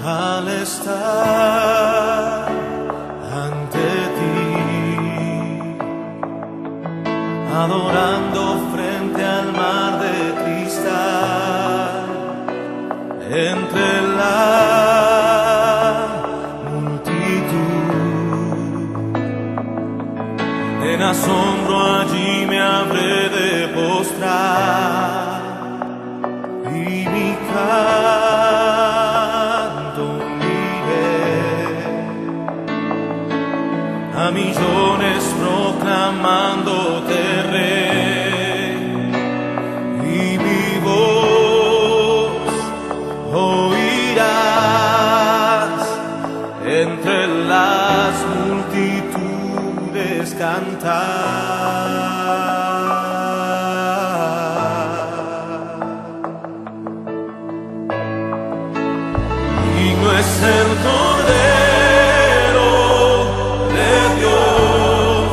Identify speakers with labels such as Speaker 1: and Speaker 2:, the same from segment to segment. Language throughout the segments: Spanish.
Speaker 1: al estar ante ti, adorando frente al mar de cristal, entre la multitud, en asombro allí me habré de postrar y mi canto uniré a millones proclamándote Rey, y mi voz oirás entre las multitudes cantar. Digno es el Cordero de Dios,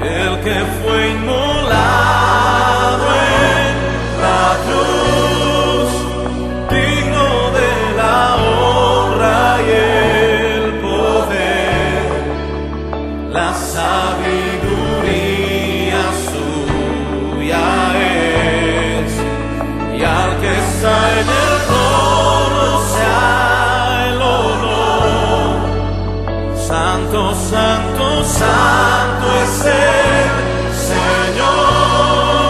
Speaker 1: el que fue inmolado en la cruz, digno de la honra y el poder, la sabiduría suya es, y al que está en el trono sea el honor. Santo, santo, santo es el Señor,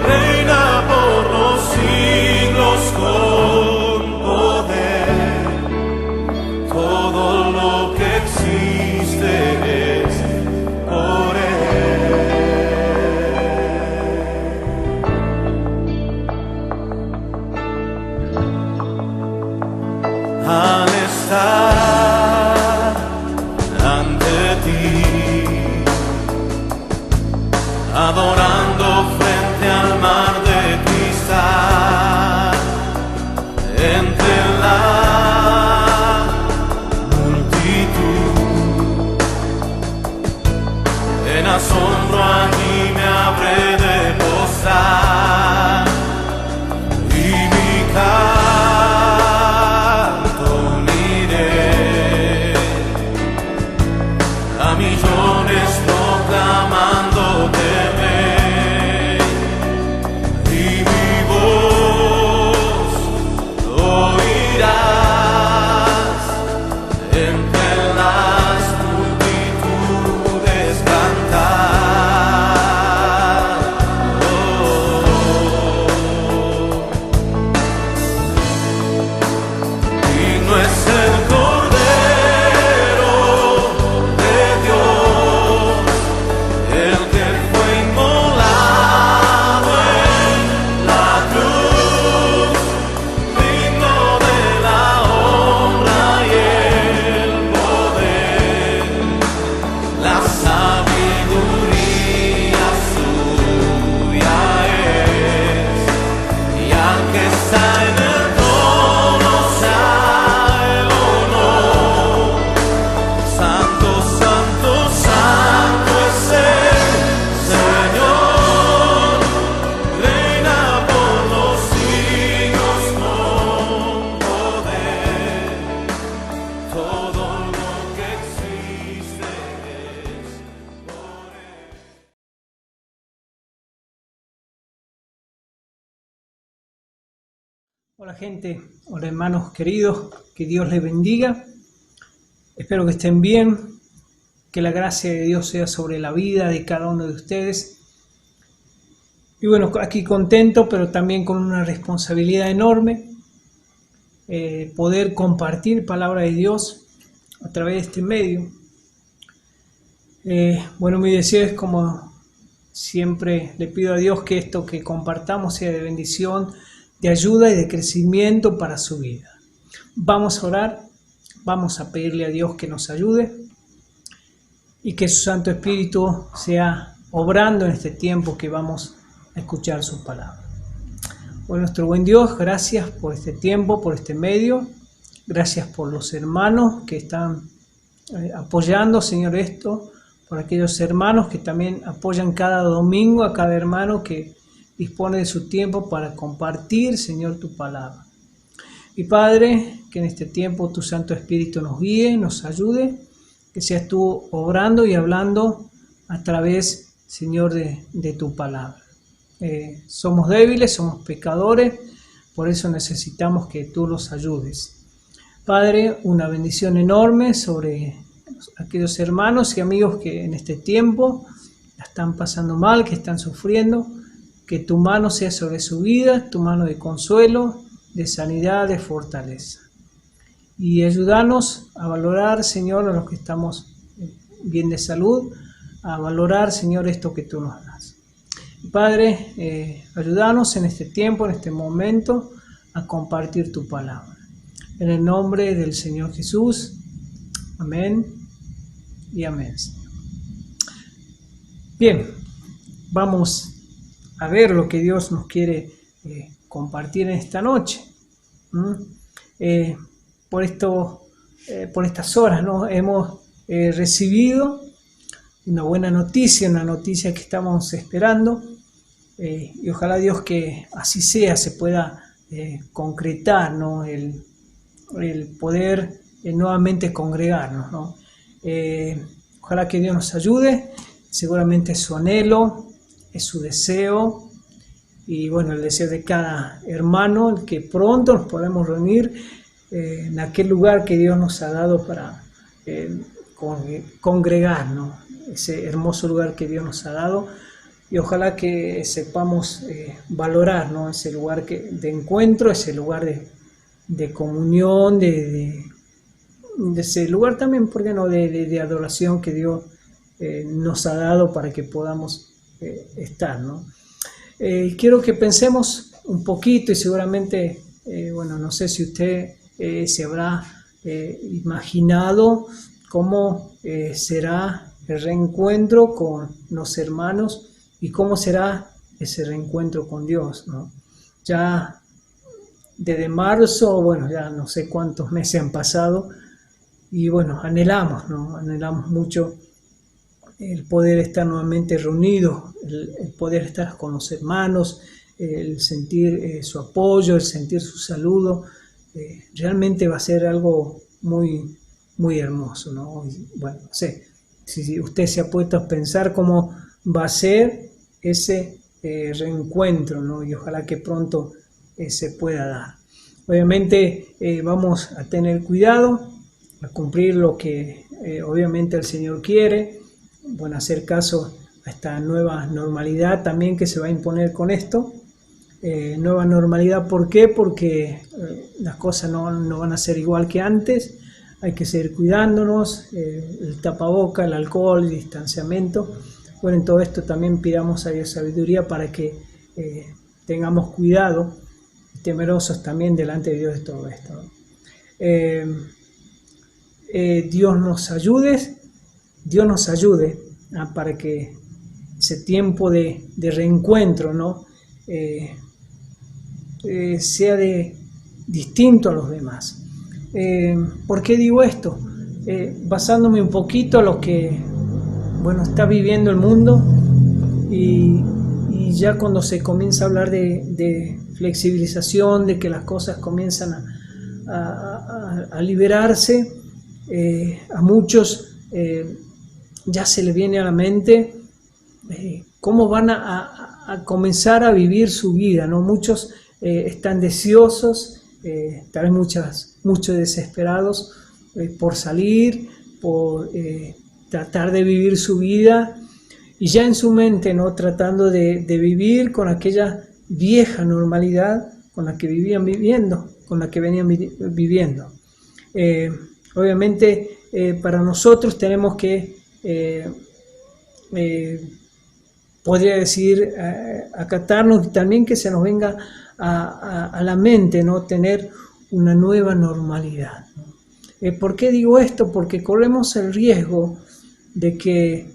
Speaker 1: reina por los siglos con poder. Todo lo que existe es por Él. Al estar ante ti, adorando frente al mar de cristal, entre la multitud, en asombro allí me habré de postrar y mi canto uniré a millones proclamándote Rey, y mi voz oirás entre las multitudes cantar. Digno es el Cordero de Dios, el que fue inmolado en la cruz, digno de la honra y el poder, la sabiduría suya es, y al que está en el trono sea el honor. Santo, santo, santo es el Señor, reina por los siglos con poder. Todo lo que existe es por Él.
Speaker 2: Hola gente, hola hermanos queridos, que Dios les bendiga. Espero que estén bien, que la gracia de Dios sea sobre la vida de cada uno de ustedes. Y bueno, aquí contento, pero también con una responsabilidad enorme, poder compartir palabra de Dios a través de este medio. Bueno, mi deseo es, como siempre le pido a Dios, que esto que compartamos sea de bendición, de ayuda y de crecimiento para su vida. Vamos a orar, vamos a pedirle a Dios que nos ayude y que su Santo Espíritu sea obrando en este tiempo que vamos a escuchar su palabra. Bueno, nuestro buen Dios, gracias por este tiempo, por este medio, gracias por los hermanos que están apoyando, Señor, esto, por aquellos hermanos que también apoyan cada domingo, a cada hermano que dispone de su tiempo para compartir, Señor, tu palabra. Y Padre, que en este tiempo tu Santo Espíritu nos guíe, nos ayude, que seas tú obrando y hablando a través, Señor, de tu palabra. Somos débiles, somos pecadores, por eso necesitamos que tú nos ayudes. Padre, una bendición enorme sobre aquellos hermanos y amigos que en este tiempo la están pasando mal, que están sufriendo, que tu mano sea sobre su vida, tu mano de consuelo, de sanidad, de fortaleza. Y ayúdanos a valorar, Señor, a los que estamos bien de salud, a valorar, Señor, esto que tú nos das. Padre, ayúdanos en este tiempo, en este momento, a compartir tu palabra. En el nombre del Señor Jesús, amén y amén. Bien, vamos a ver lo que Dios nos quiere compartir en esta noche. Por estas horas, ¿no? Hemos recibido una buena noticia, una noticia que estamos esperando, y ojalá Dios que así sea, se pueda concretar, ¿no? El poder nuevamente congregarnos, ¿no? Ojalá que Dios nos ayude, seguramente es su anhelo, es su deseo, y bueno, el deseo de cada hermano, que pronto nos podamos reunir en aquel lugar que Dios nos ha dado para congregar, ¿no? Ese hermoso lugar que Dios nos ha dado, y ojalá que sepamos valorar, ¿no? Ese lugar de encuentro, ese lugar de comunión, de ese lugar también, ¿por qué no?, de adoración que Dios nos ha dado para que podamos estar, ¿no? Quiero que pensemos un poquito, y seguramente, bueno, no sé si usted se habrá imaginado cómo será el reencuentro con los hermanos y cómo será ese reencuentro con Dios, ¿no? Ya desde marzo, bueno, ya no sé cuántos meses han pasado, y bueno, anhelamos, ¿no? Anhelamos mucho el poder estar nuevamente reunidos, el poder estar con los hermanos, el sentir su apoyo, el sentir su saludo. Realmente va a ser algo muy, muy hermoso, ¿no? Y bueno, no sé, si usted se ha puesto a pensar cómo va a ser ese reencuentro, ¿no? Y ojalá que pronto se pueda dar. Obviamente vamos a tener cuidado, a cumplir lo que obviamente el Señor quiere, bueno, hacer caso a esta nueva normalidad también que se va a imponer con esto. Nueva normalidad, ¿por qué? Porque las cosas no van a ser igual que antes. Hay que seguir cuidándonos, el tapaboca, el alcohol, el distanciamiento. Bueno, en todo esto también pidamos a Dios sabiduría para que tengamos cuidado, temerosos también delante de Dios de todo esto, ¿no? Dios nos ayude para que ese tiempo de reencuentro, ¿no? Sea distinto a los demás. ¿Por qué digo esto? Basándome un poquito a lo que, bueno, está viviendo el mundo, y ya cuando se comienza a hablar de flexibilización, de que las cosas comienzan a liberarse, a muchos ya se le viene a la mente cómo van a comenzar a vivir su vida, ¿no? Muchos están deseosos, tal vez muchos desesperados por salir, por tratar de vivir su vida, y ya en su mente, ¿no?, tratando de vivir con aquella vieja normalidad con la que venían viviendo. Obviamente para nosotros tenemos que, podría decir, acatarnos, y también que se nos venga a la mente, ¿no?, tener una nueva normalidad. ¿Por qué digo esto? Porque corremos el riesgo de que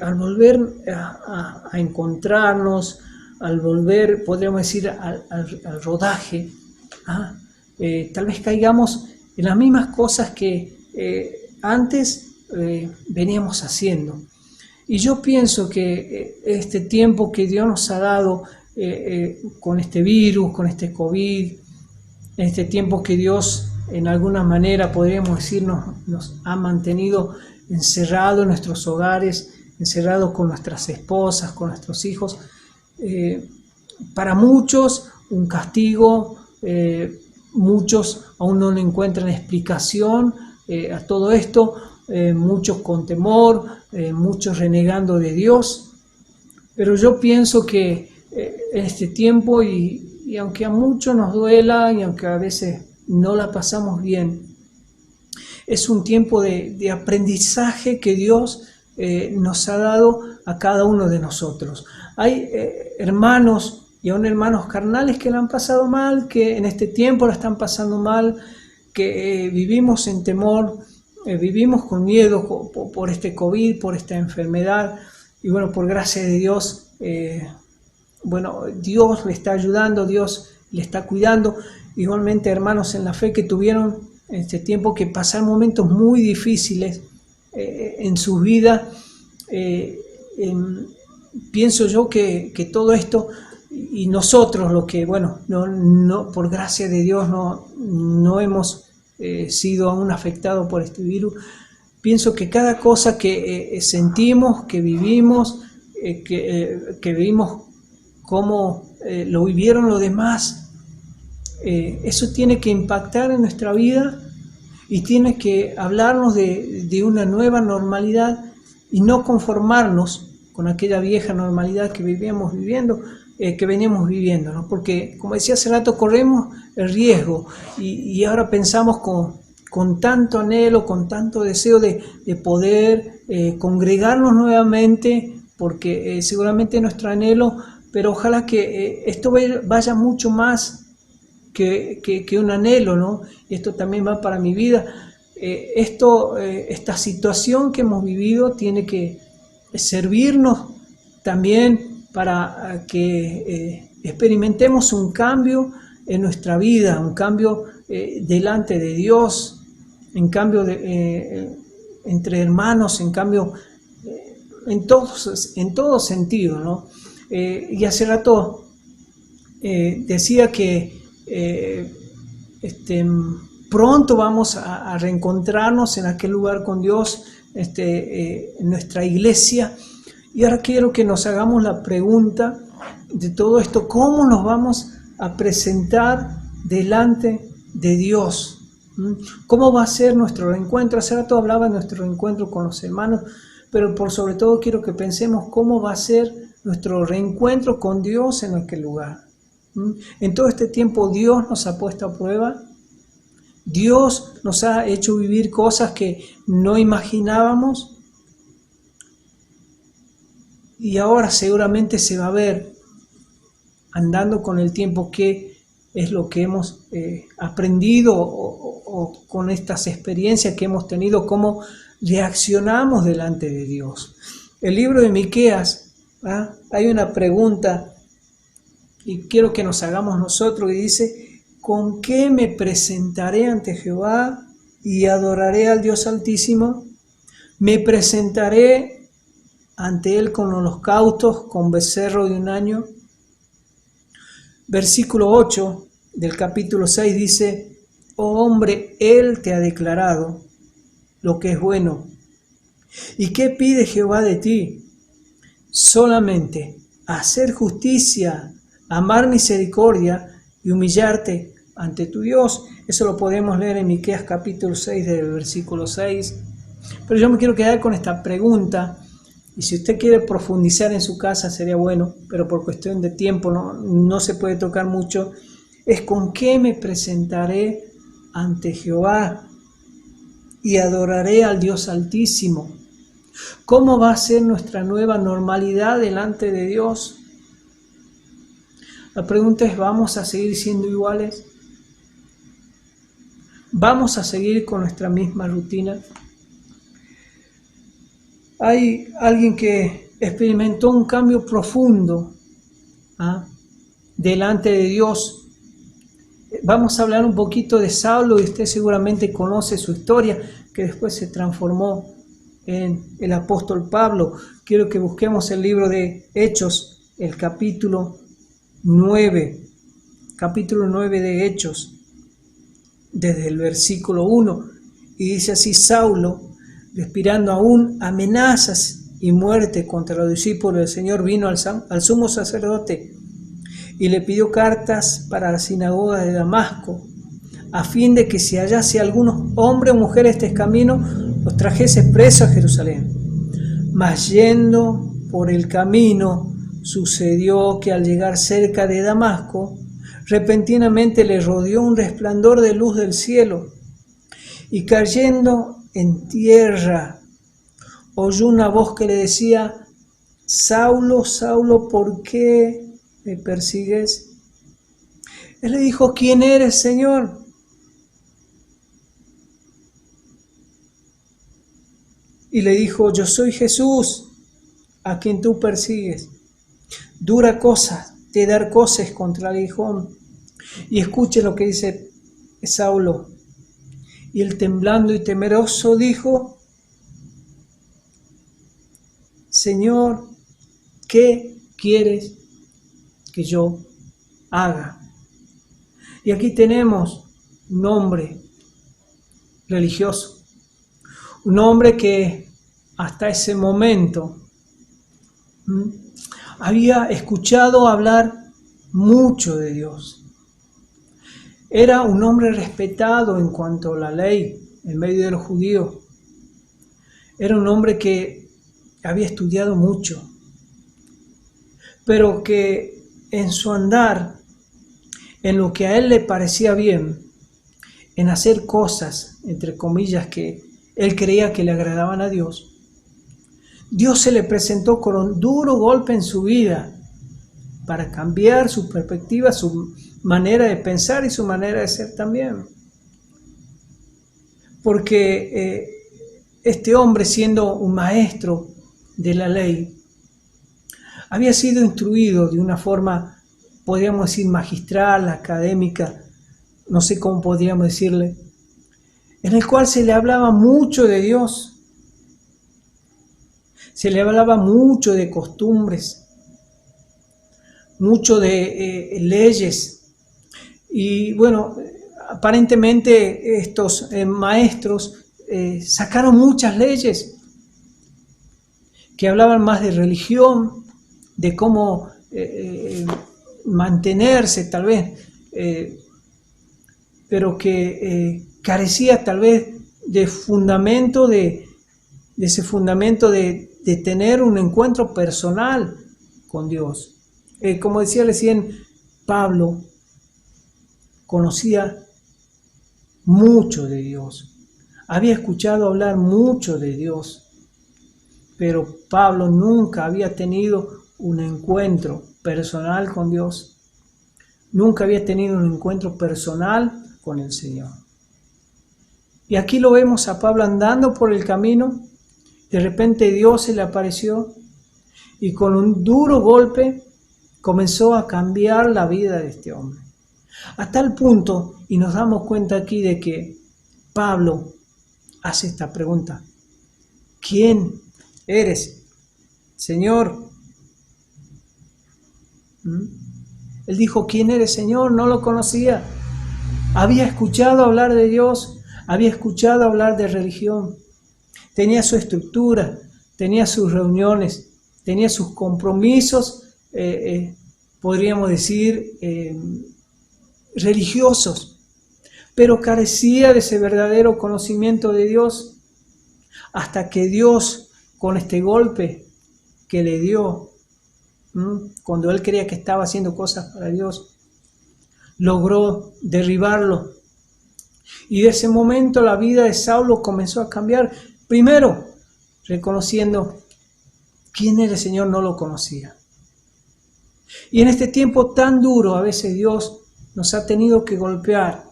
Speaker 2: al volver a encontrarnos, al volver, podríamos decir, al rodaje, tal vez caigamos en las mismas cosas que antes veníamos haciendo. Y yo pienso que este tiempo que Dios nos ha dado con este virus, con este COVID, en este tiempo que Dios en alguna manera, podríamos decir, nos ha mantenido encerrados en nuestros hogares, encerrados con nuestras esposas, con nuestros hijos. Para muchos un castigo, muchos aún no le encuentran explicación a todo esto, muchos con temor, muchos renegando de Dios. Pero yo pienso que en este tiempo, y aunque a muchos nos duela y aunque a veces no la pasamos bien, es un tiempo de aprendizaje que Dios nos ha dado a cada uno de nosotros. Hay hermanos y aún hermanos carnales que la han pasado mal, que en este tiempo la están pasando mal, que vivimos en temor, vivimos con miedo por este COVID, por esta enfermedad. Y bueno, por gracia de Dios, Dios le está ayudando, Dios le está cuidando. Igualmente, hermanos en la fe que tuvieron en este tiempo que pasar momentos muy difíciles en su vida. Pienso yo que todo esto, y nosotros los que, no por gracia de Dios no hemos sido aún afectados por este virus, pienso que cada cosa que sentimos, que vivimos, que vimos cómo lo vivieron los demás, eso tiene que impactar en nuestra vida y tiene que hablarnos de una nueva normalidad y no conformarnos con aquella vieja normalidad que veníamos viviendo, ¿no? Porque, como decía hace rato, corremos el riesgo y ahora pensamos con tanto anhelo, con tanto deseo de poder congregarnos nuevamente, porque seguramente es nuestro anhelo, pero ojalá que esto vaya mucho más que un anhelo, ¿no? Y esto también va para mi vida. Esta situación que hemos vivido tiene que servirnos también para que experimentemos un cambio en nuestra vida, un cambio delante de Dios, en cambio entre hermanos, en cambio en todo sentido, ¿no? Y hace rato decía que pronto vamos a reencontrarnos en aquel lugar con Dios, en nuestra iglesia. Y ahora quiero que nos hagamos la pregunta de todo esto: ¿cómo nos vamos a presentar delante de Dios? ¿Cómo va a ser nuestro reencuentro? Hace rato hablaba de nuestro reencuentro con los hermanos, pero por sobre todo quiero que pensemos cómo va a ser nuestro reencuentro con Dios en aquel lugar. En todo este tiempo Dios nos ha puesto a prueba, Dios nos ha hecho vivir cosas que no imaginábamos, y ahora seguramente se va a ver, andando con el tiempo, qué es lo que hemos aprendido o con estas experiencias que hemos tenido, cómo reaccionamos delante de Dios. El libro de Miqueas, hay una pregunta y quiero que nos hagamos nosotros, y dice: ¿con qué me presentaré ante Jehová y adoraré al Dios Altísimo? Me presentaré ante Él con holocaustos, con becerro de un año. Versículo 8 del capítulo 6 dice: oh hombre, Él te ha declarado lo que es bueno. ¿Y qué pide Jehová de ti? Solamente hacer justicia, amar misericordia y humillarte ante tu Dios. Eso lo podemos leer en Miqueas capítulo 6 del versículo 6. Pero yo me quiero quedar con esta pregunta, y si usted quiere profundizar en su casa sería bueno, pero por cuestión de tiempo no se puede tocar mucho. Es: ¿con qué me presentaré ante Jehová y adoraré al Dios Altísimo? ¿Cómo va a ser nuestra nueva normalidad delante de Dios? La pregunta es: ¿vamos a seguir siendo iguales? ¿Vamos a seguir con nuestra misma rutina? Hay alguien que experimentó un cambio profundo delante de Dios. Vamos a hablar un poquito de Saulo, y usted seguramente conoce su historia, que después se transformó en el apóstol Pablo. Quiero que busquemos el libro de Hechos, el capítulo 9 de Hechos. desde el versículo 1, y dice así: Saulo, respirando aún amenazas y muerte contra los discípulos del Señor, vino al sumo sacerdote y le pidió cartas para la sinagoga de Damasco, a fin de que si hallase algunos hombres o mujeres este camino, los trajese presos a Jerusalén. Mas yendo por el camino, sucedió que al llegar cerca de Damasco, repentinamente le rodeó un resplandor de luz del cielo, y cayendo en tierra, oyó una voz que le decía: Saulo, Saulo, ¿por qué me persigues? Él le dijo: ¿Quién eres, Señor? Y le dijo: yo soy Jesús, a quien tú persigues. Dura cosa te dar coces contra el aguijón. Y escuche lo que dice Saulo. Y él, temblando y temeroso, dijo: Señor, ¿qué quieres que yo haga? Y aquí tenemos un hombre religioso, un hombre que hasta ese momento había escuchado hablar mucho de Dios. Era un hombre respetado en cuanto a la ley en medio de los judíos. Era un hombre que había estudiado mucho, pero que en su andar, en lo que a él le parecía bien, en hacer cosas, entre comillas, que él creía que le agradaban a Dios, Dios se le presentó con un duro golpe en su vida para cambiar su perspectiva, su manera de pensar y su manera de ser también. Porque este hombre, siendo un maestro de la ley, había sido instruido de una forma, podríamos decir, magistral, académica, no sé cómo podríamos decirle, en el cual se le hablaba mucho de Dios, se le hablaba mucho de costumbres, mucho de leyes. Y bueno, aparentemente estos maestros sacaron muchas leyes que hablaban más de religión, de cómo mantenerse tal vez, pero que carecía tal vez de fundamento, de ese fundamento de tener un encuentro personal con Dios. Como decía recién, Pablo conocía mucho de Dios, había escuchado hablar mucho de Dios, pero Pablo nunca había tenido un encuentro personal con Dios, nunca había tenido un encuentro personal con el Señor. Y aquí lo vemos a Pablo andando por el camino, de repente Dios se le apareció y con un duro golpe comenzó a cambiar la vida de este hombre. A tal punto, y nos damos cuenta aquí de que Pablo hace esta pregunta: ¿quién eres, Señor? Él dijo: ¿quién eres, Señor? No lo conocía. Había escuchado hablar de Dios, había escuchado hablar de religión. Tenía su estructura, tenía sus reuniones, tenía sus compromisos, podríamos decir, religiosos, pero carecía de ese verdadero conocimiento de Dios, hasta que Dios, con este golpe que le dio, cuando él creía que estaba haciendo cosas para Dios, logró derribarlo. Y de ese momento la vida de Saulo comenzó a cambiar. Primero, reconociendo quién era el Señor, no lo conocía. Y en este tiempo tan duro, a veces Dios nos ha tenido que golpear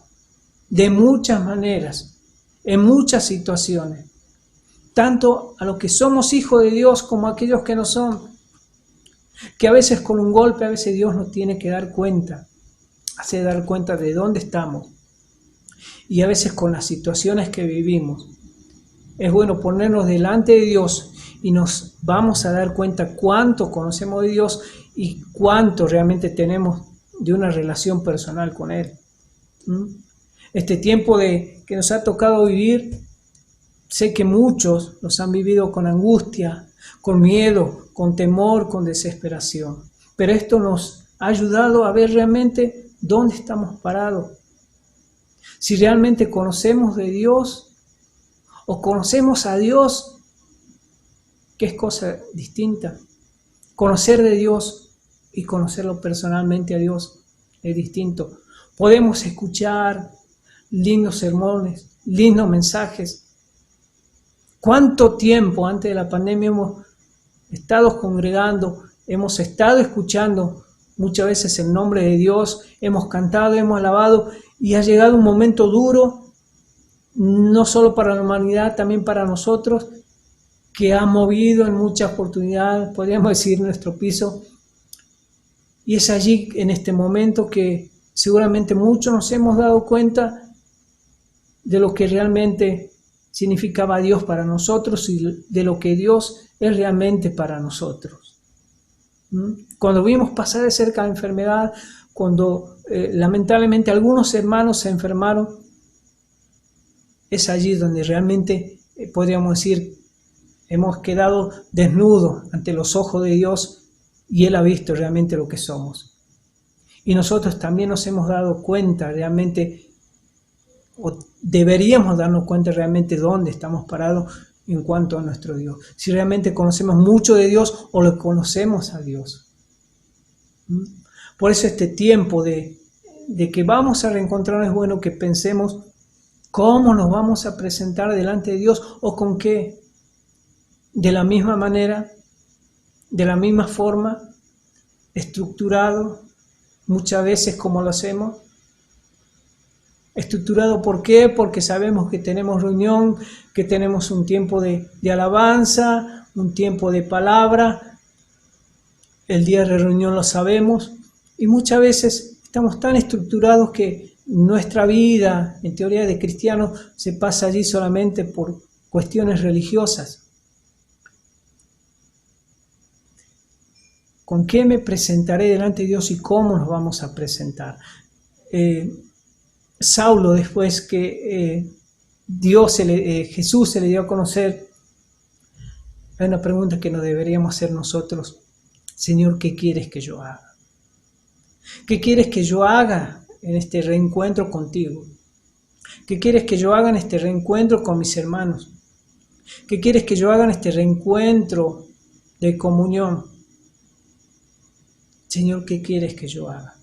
Speaker 2: de muchas maneras, en muchas situaciones, tanto a los que somos hijos de Dios como a aquellos que no son, que a veces con un golpe, a veces Dios nos tiene que dar cuenta, hacer dar cuenta de dónde estamos, y a veces con las situaciones que vivimos. Es bueno ponernos delante de Dios y nos vamos a dar cuenta cuánto conocemos de Dios y cuánto realmente tenemos de una relación personal con Él. Este tiempo que nos ha tocado vivir, sé que muchos los han vivido con angustia, con miedo, con temor, con desesperación. Pero esto nos ha ayudado a ver realmente dónde estamos parados. Si realmente conocemos de Dios o conocemos a Dios, que es cosa distinta. Conocer de Dios y conocerlo personalmente a Dios es distinto. Podemos escuchar lindos sermones, lindos mensajes. ¿Cuánto tiempo antes de la pandemia hemos estado congregando, hemos estado escuchando muchas veces el nombre de Dios, hemos cantado, hemos alabado, y ha llegado un momento duro, no solo para la humanidad, también para nosotros, que ha movido en muchas oportunidades, podríamos decir, nuestro piso. Y es allí, en este momento, que seguramente muchos nos hemos dado cuenta de lo que realmente significaba Dios para nosotros y de lo que Dios es realmente para nosotros. Cuando vimos pasar de cerca la enfermedad, cuando lamentablemente algunos hermanos se enfermaron, es allí donde realmente podríamos decir hemos quedado desnudos ante los ojos de Dios y Él ha visto realmente lo que somos. Y nosotros también nos hemos dado cuenta realmente, o deberíamos darnos cuenta realmente dónde estamos parados en cuanto a nuestro Dios. Si realmente conocemos mucho de Dios o lo conocemos a Dios. Por eso este tiempo de que vamos a reencontrarnos es bueno que pensemos cómo nos vamos a presentar delante de Dios o con qué. De la misma manera, de la misma forma, estructurado, muchas veces como lo hacemos. Estructurado, ¿por qué? Porque sabemos que tenemos reunión, que tenemos un tiempo de alabanza, un tiempo de palabra. El día de reunión lo sabemos y muchas veces estamos tan estructurados que nuestra vida, en teoría de cristianos, se pasa allí solamente por cuestiones religiosas. ¿Con qué me presentaré delante de Dios y cómo nos vamos a presentar? Saulo, después que Jesús se le dio a conocer, hay una pregunta que nos deberíamos hacer nosotros. Señor, ¿qué quieres que yo haga? ¿Qué quieres que yo haga en este reencuentro contigo? ¿Qué quieres que yo haga en este reencuentro con mis hermanos? ¿Qué quieres que yo haga en este reencuentro de comunión? Señor, ¿qué quieres que yo haga?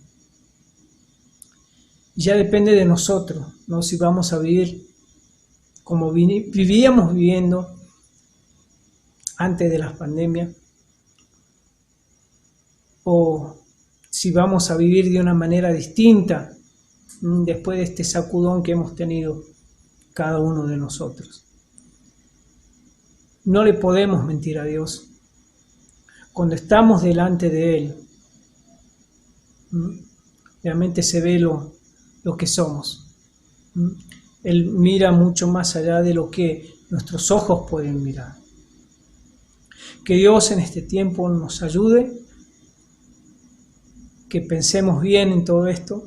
Speaker 2: Ya depende de nosotros, ¿no? Si vamos a vivir como vivíamos viviendo antes de la pandemia, o si vamos a vivir de una manera distinta después de este sacudón que hemos tenido cada uno de nosotros. No le podemos mentir a Dios. Cuando estamos delante de Él, realmente se ve lo que somos. Él mira mucho más allá de lo que nuestros ojos pueden mirar. Que Dios en este tiempo nos ayude, que pensemos bien en todo esto.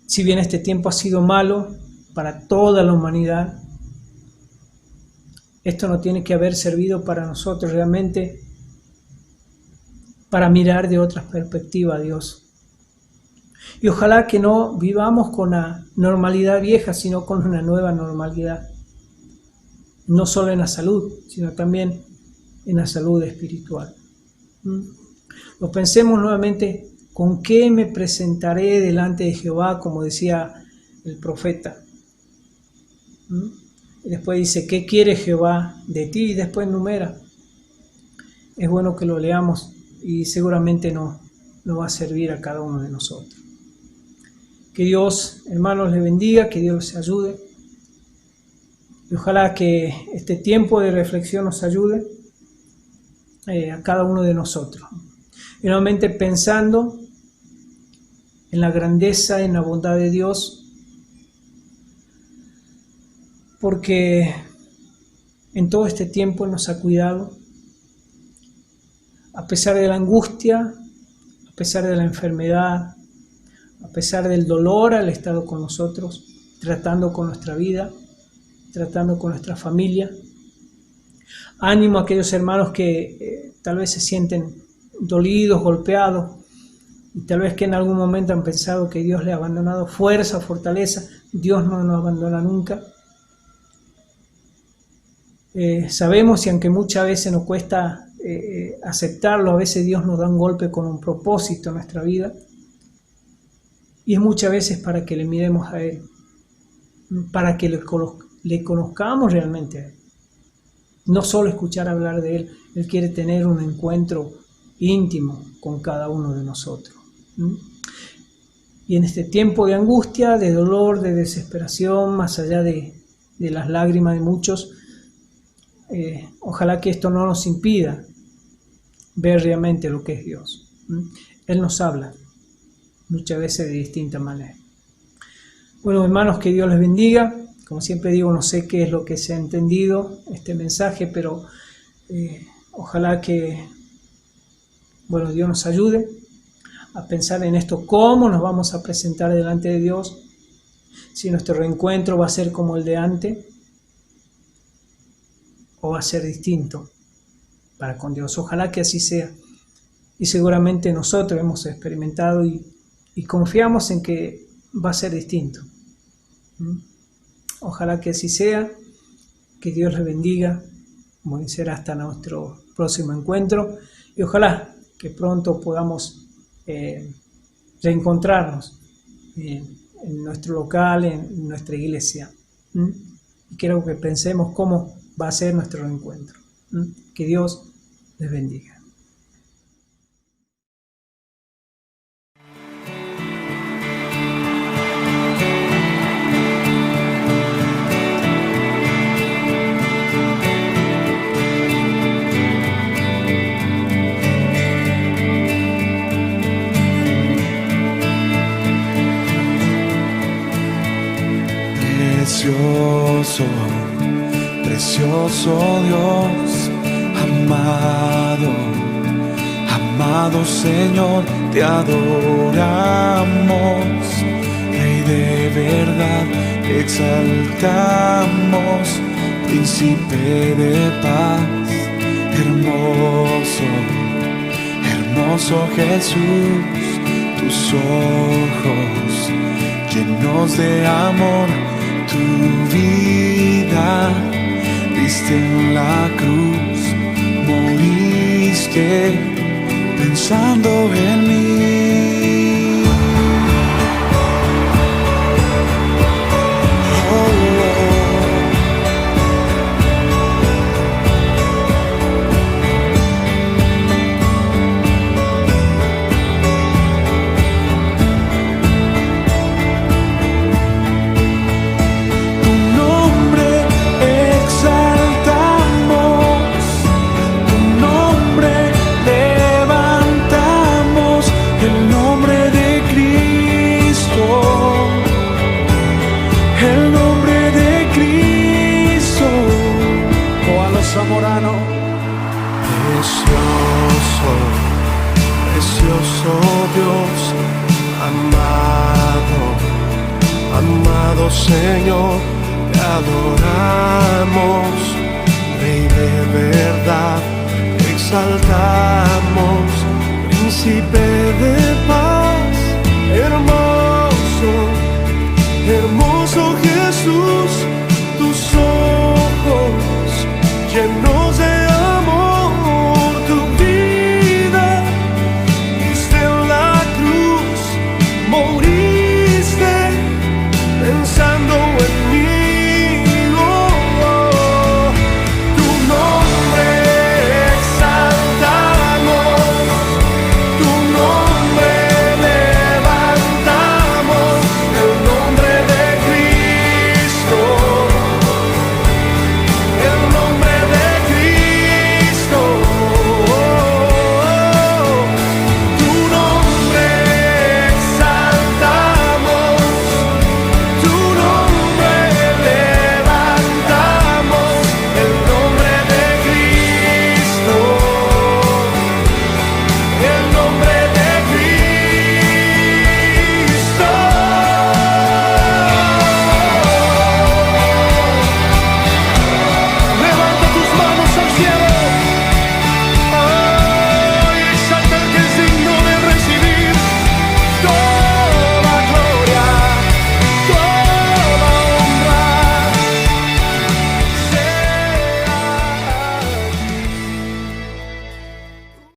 Speaker 2: Si bien este tiempo ha sido malo para toda la humanidad, esto no tiene que haber servido para nosotros realmente para mirar de otra perspectiva a Dios. Y ojalá que no vivamos con la normalidad vieja, sino con una nueva normalidad. No solo en la salud, sino también en la salud espiritual. Lo pensemos nuevamente, ¿con qué me presentaré delante de Jehová? Como decía el profeta. Y después dice, ¿qué quiere Jehová de ti? Y después enumera. Es bueno que lo leamos y seguramente nos va a servir a cada uno de nosotros. Que Dios, hermanos, les bendiga, que Dios les ayude. Y ojalá que este tiempo de reflexión nos ayude a cada uno de nosotros. Y nuevamente pensando en la grandeza, en la bondad de Dios, porque en todo este tiempo nos ha cuidado, a pesar de la angustia, a pesar de la enfermedad, A pesar del dolor, Él ha estado con nosotros, tratando con nuestra vida, tratando con nuestra familia. Ánimo a aquellos hermanos que tal vez se sienten dolidos, golpeados, y tal vez que en algún momento han pensado que Dios le ha abandonado. Fuerza, fortaleza, Dios no nos abandona nunca. Sabemos, y aunque muchas veces nos cuesta aceptarlo, a veces Dios nos da un golpe con un propósito en nuestra vida, y es muchas veces para que le miremos a Él, para que le conozcamos realmente a Él. No solo escuchar hablar de Él, Él quiere tener un encuentro íntimo con cada uno de nosotros. Y en este tiempo de angustia, de dolor, de desesperación, más allá de las lágrimas de muchos, ojalá que esto no nos impida ver realmente lo que es Dios. Él nos habla muchas veces de distintas maneras. Bueno, hermanos, que Dios les bendiga. Como siempre digo, no sé qué es lo que se ha entendido este mensaje, pero ojalá que, bueno, Dios nos ayude a pensar en esto, cómo nos vamos a presentar delante de Dios, si nuestro reencuentro va a ser como el de antes o va a ser distinto para con Dios. Ojalá que así sea. Y seguramente nosotros hemos experimentado y confiamos en que va a ser distinto. Ojalá que así sea, que Dios les bendiga, como será hasta nuestro próximo encuentro, y ojalá que pronto podamos reencontrarnos en nuestro local, en nuestra iglesia. Y quiero que pensemos cómo va a ser nuestro reencuentro. Que Dios les bendiga.
Speaker 1: Precioso, precioso Dios, amado, amado Señor, te adoramos, Rey de verdad, exaltamos, Príncipe de paz, hermoso, hermoso Jesús, tus ojos llenos de amor, tu vida diste en la cruz, moriste pensando en mí. Zamorano. Precioso, precioso Dios, amado, amado Señor, te adoramos, Rey de verdad, exaltamos, Príncipe de paz, hermoso, hermoso Jesús,